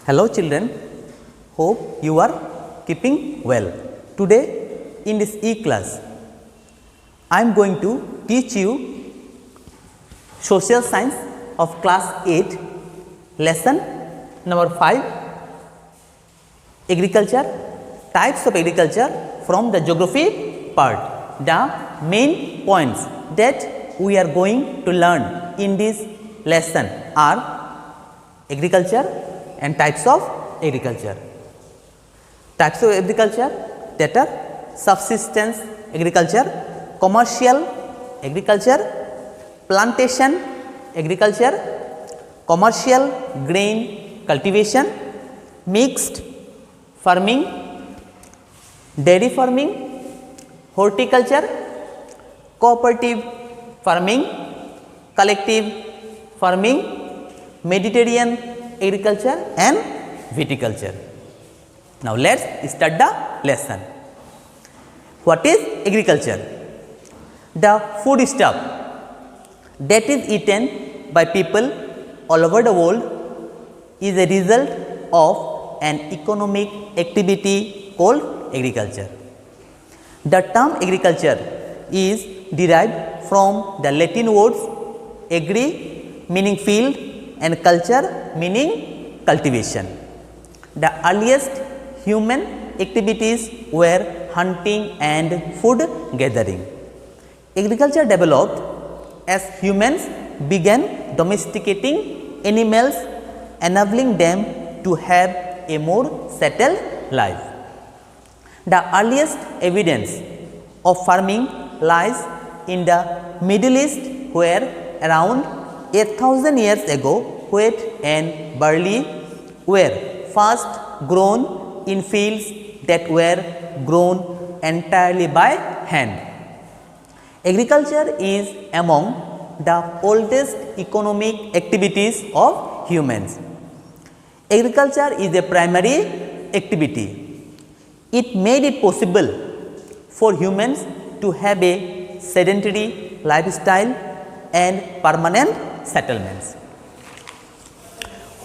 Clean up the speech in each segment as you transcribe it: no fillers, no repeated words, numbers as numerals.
Hello children, hope you are keeping well. Today in this e-class, I am going to teach you social science of class 8, lesson number 5, agriculture, types of agriculture from the geography part. The main points that we are going to learn in this lesson are agriculture and types of agriculture. Types of agriculture, that are subsistence agriculture, commercial agriculture, plantation agriculture, commercial grain cultivation, mixed farming, dairy farming, horticulture, cooperative farming, collective farming, Mediterranean agriculture and viticulture. Now let us start the lesson. What is agriculture? The food stuff that is eaten by people all over the world is a result of an economic activity called agriculture. The term agriculture is derived from the Latin words agri meaning field and culture meaning cultivation. The earliest human activities were hunting and food gathering. Agriculture developed as humans began domesticating animals, enabling them to have a more settled life. The earliest evidence of farming lies in the Middle East, where around 8,000 years ago wheat and barley were first grown in fields that were grown entirely by hand. Agriculture is among the oldest economic activities of humans. Agriculture is a primary activity. It made it possible for humans to have a sedentary lifestyle and permanent settlements.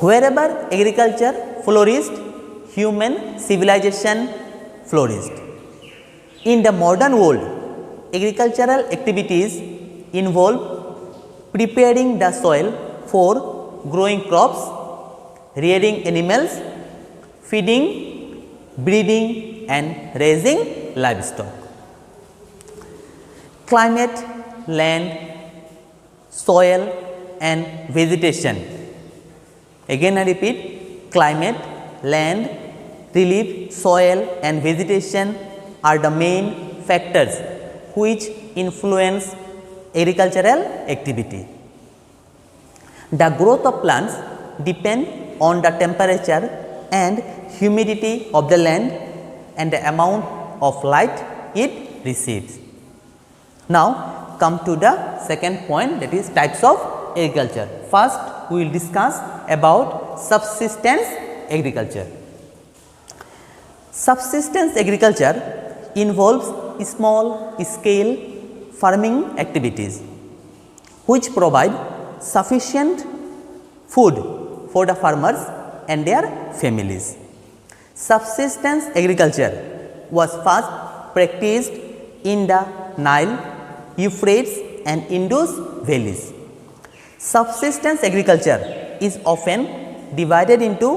Wherever agriculture flourished, human civilization flourished. In the modern world, agricultural activities involve preparing the soil for growing crops, rearing animals, feeding, breeding and raising livestock. Climate, land, soil and vegetation. Again I repeat, climate, land, relief, soil and vegetation are the main factors which influence agricultural activity. The growth of plants depend on the temperature and humidity of the land and the amount of light it receives. Now come to the second point, that is types of agriculture. First we will discuss about subsistence agriculture. Subsistence agriculture involves small scale farming activities which provide sufficient food for the farmers and their families. Subsistence agriculture was first practiced in the Nile, Euphrates and Indus valleys. Subsistence agriculture is often divided into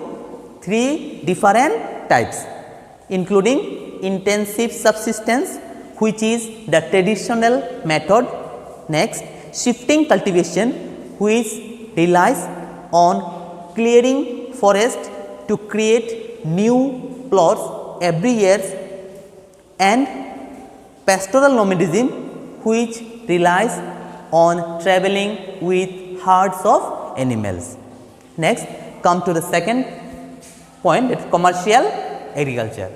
three different types, including intensive subsistence, which is the traditional method. Next, shifting cultivation, which relies on clearing forest to create new plots every year, and pastoral nomadism, which relies on traveling with herds of animals. Next, come to the second point, that is commercial agriculture.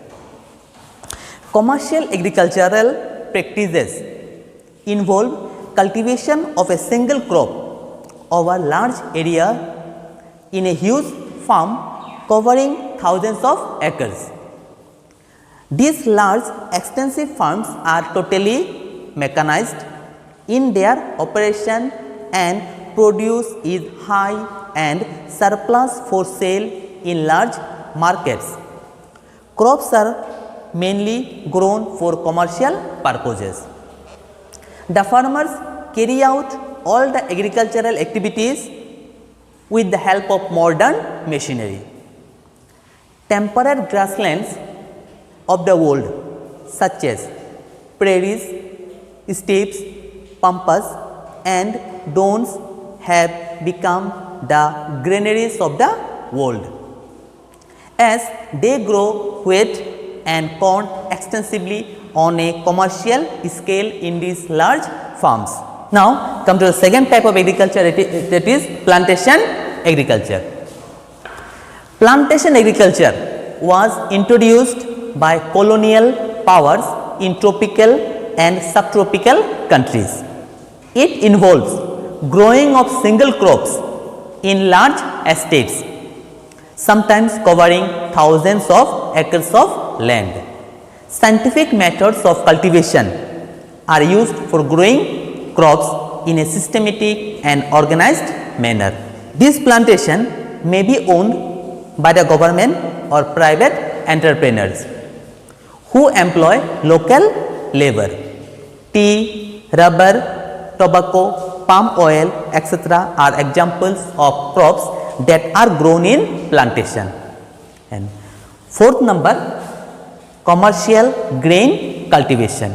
Commercial agricultural practices involve cultivation of a single crop over large area in a huge farm covering thousands of acres. These large extensive farms are totally mechanized in their operation and produce is high and surplus for sale in large markets. Crops are mainly grown for commercial purposes. The farmers carry out all the agricultural activities with the help of modern machinery. Temperate grasslands of the world such as prairies, steppes, pampas and downs have become the granaries of the world, as they grow wheat and corn extensively on a commercial scale in these large farms. Now, come to the second type of agriculture, that is plantation agriculture. Plantation agriculture was introduced by colonial powers in tropical and subtropical countries. It involves growing of single crops in large estates, sometimes covering thousands of acres of land. Scientific methods of cultivation are used for growing crops in a systematic and organized manner. This plantation may be owned by the government or private entrepreneurs who employ local labor. Tea, rubber, tobacco, palm oil, etc. are examples of crops that are grown in plantation. And fourth number, commercial grain cultivation.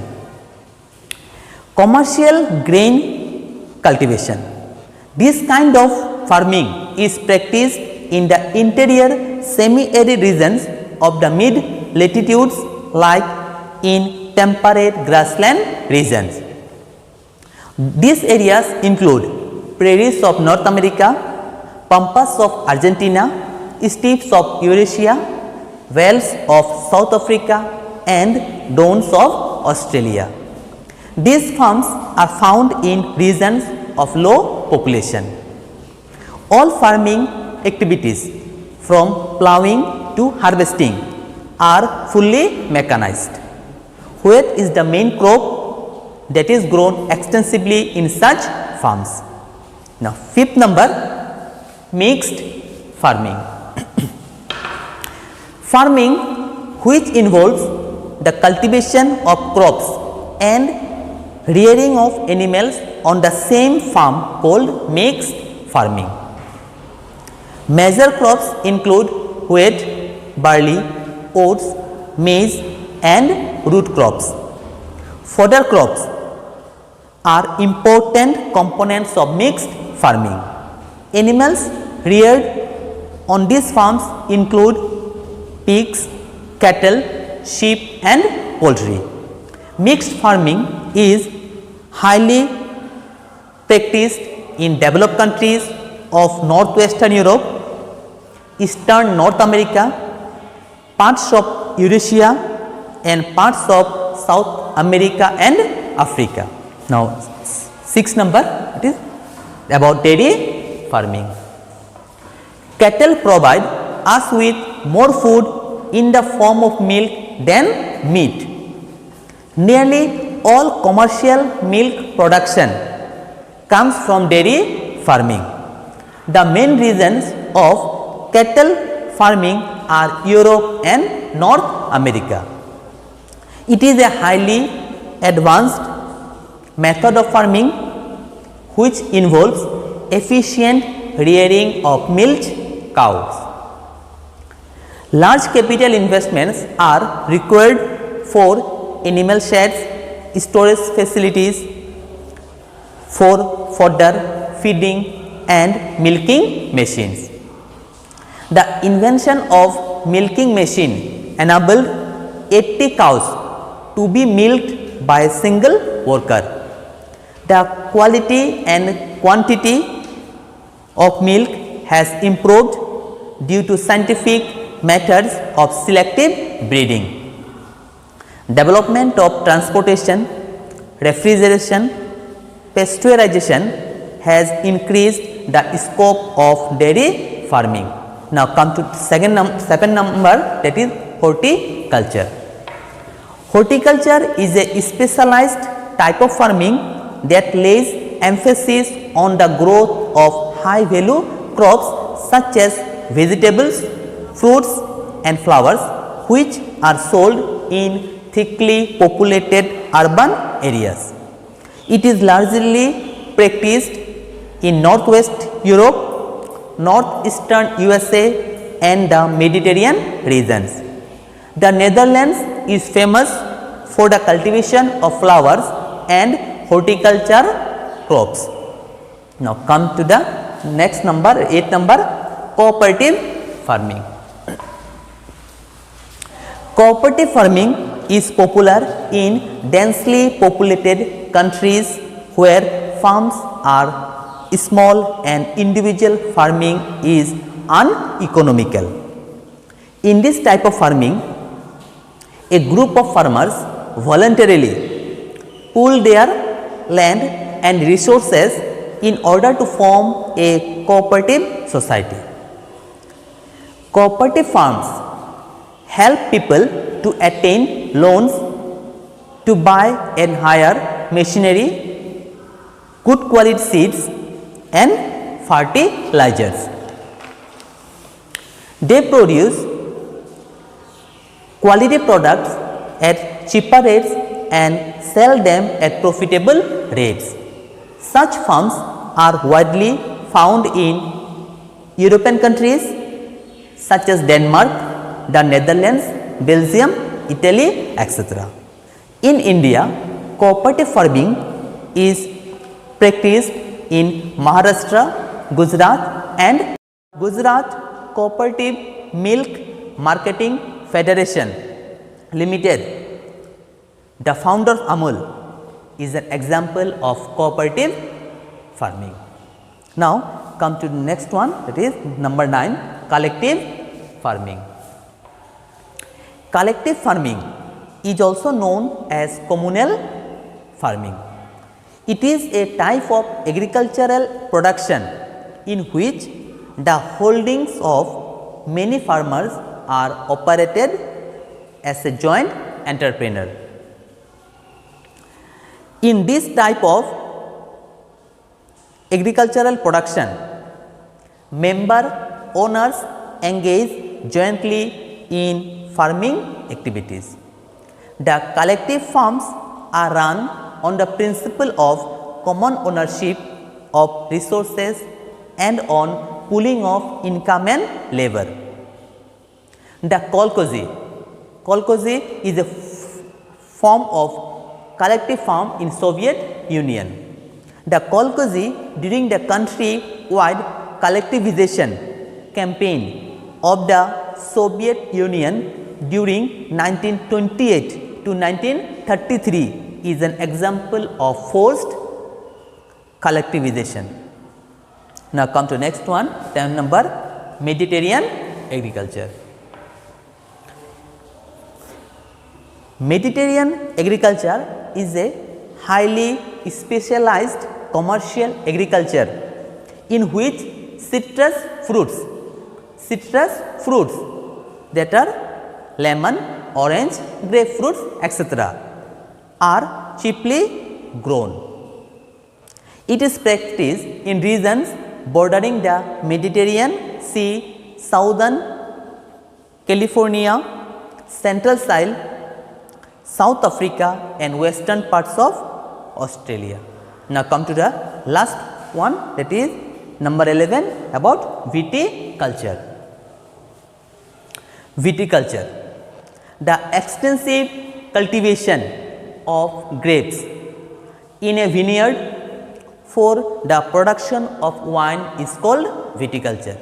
Commercial grain cultivation. This kind of farming is practiced in the interior semi-arid regions of the mid latitudes like in temperate grassland regions. These areas include prairies of North America, pampas of Argentina, steppes of Eurasia, vales of South Africa and downs of Australia. These farms are found in regions of low population. All farming activities from plowing to harvesting are fully mechanized. Wheat is the main crop that is grown extensively in such farms. Now, fifth number, mixed farming. Farming which involves the cultivation of crops and rearing of animals on the same farm called mixed farming. Major crops include wheat, barley, oats, maize and root crops. Fodder crops are important components of mixed farming. Animals reared on these farms include pigs, cattle, sheep and poultry. Mixed farming is highly practiced in developed countries of northwestern Europe, eastern North America, parts of Eurasia and parts of South America and Africa. Now, sixth number, it is about dairy farming. Cattle provide us with more food in the form of milk than meat. Nearly all commercial milk production comes from dairy farming. The main regions of cattle farming are Europe and North America. It is a highly advanced method of farming which involves efficient rearing of milch cows. Large capital investments are required for animal sheds, storage facilities, for fodder, feeding and milking machines. The invention of milking machine enabled 80 cows to be milked by a single worker. The quality and quantity of milk has improved due to scientific methods of selective breeding. Development of transportation, refrigeration, pasteurization has increased the scope of dairy farming. Now, come to second number, that is horticulture. Horticulture is a specialized type of farming that lays emphasis on the growth of high value crops such as vegetables, fruits and flowers which are sold in thickly populated urban areas. It is largely practiced in northwest Europe, northeastern USA and the Mediterranean regions. The Netherlands is famous for the cultivation of flowers and horticulture crops. Now come to the next number, 8 number, cooperative farming. Cooperative farming is popular in densely populated countries where farms are small and individual farming is uneconomical. In this type of farming, a group of farmers voluntarily pool their land and resources in order to form a cooperative society. Cooperative farms help people to attain loans to buy and hire machinery, good quality seeds and fertilizers. They produce quality products at cheaper rates and sell them at profitable rates. Such farms are widely found in European countries such as Denmark, the Netherlands, Belgium, Italy, etc. In India, cooperative farming is practiced in Maharashtra, Gujarat and Gujarat Cooperative Milk Marketing Federation Limited, the founder of Amul, is an example of cooperative farming. Now come to the next one, that is number 9, collective farming. Collective farming is also known as communal farming. It is a type of agricultural production in which the holdings of many farmers are operated as a joint entrepreneur. In this type of agricultural production, member owners engage jointly in farming activities. The collective farms are run on the principle of common ownership of resources and on pooling of income and labor. The kolkhozy is a form of collective farm in Soviet Union. The kolkhozy during the country-wide collectivization campaign of the Soviet Union during 1928 to 1933 is an example of forced collectivization. Now come to next one, term number, Mediterranean agriculture. Mediterranean agriculture is a highly specialized commercial agriculture in which citrus fruits that are lemon, orange, grapefruits, etc. are cheaply grown. It is practiced in regions bordering the Mediterranean Sea, southern California, central Sahel, South Africa and western parts of Australia. Now come to the last one, that is number 11, about viticulture. Viticulture, the extensive cultivation of grapes in a vineyard for the production of wine is called viticulture.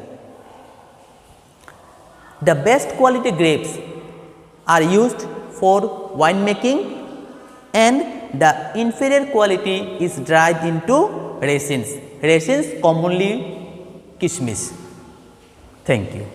The best quality grapes are used for wine making and the inferior quality is dried into resins, commonly kishmish. Thank you.